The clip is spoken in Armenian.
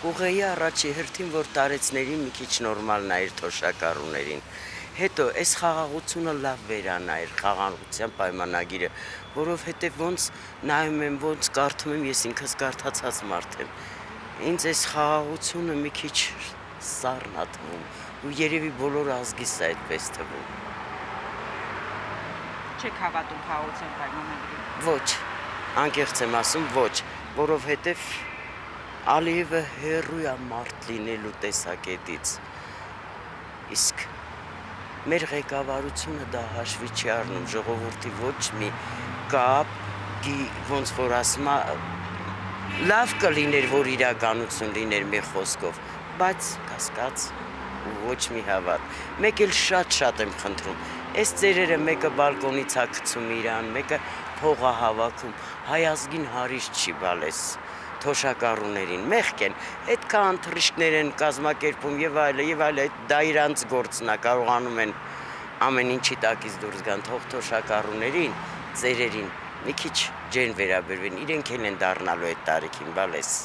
ուղեի առաջի հերթին, որ տարեցներին մի քիչ նորմալ նայր թոշակառուներին։ Հետո այս խաղաղությունը լավ վերանայր խաղաղության պայմանագիրը, որովհետև ոնց նայում եմ, ոնց կարդում եմ, ես ինքս կարդացած մարդ եմ։ Ինձ այս խաղաղությունը մի քիչ սառն ա թվում, ու երևի բոլոր ազգիս է այդպես թվում։ Չեք հավատում խաղաղության պայմանագրին։ Ոչ, անկեղծ եմ ասում, ոչ, որովհետև Ալիևը հեռու է մարդ լինելու տեսակետից, իսկ մեր ղեկավարությունը դա հաշվի չի առնում, ժողովրդի ոչ մի կապ, ոնց որ ասում է, լավ կլիներ, որ իրականություն լիներ մի խոսքով, բայց կասկած ու ոչ մի հավատ։ Մեկ էլ շատ եմ խնդրում, այս ծերերը մեկը բալկոնից է գցում իրան, մեկը փող է հավաքում, հայ ազգին հարիշ չի բալես թոշակառուներին, մեղք են, այդքան թռիչքներ են կազմակերպում եւ այլը, դա իրանց գործն է, կարողանում են ամեն ինչի տակից դուրս գան, թող թոշակառուներին, ծերերին մի քիչ ջերմ վերաբերվեն, իրենք էլ են դառնալու այդ տարիքին, բալես։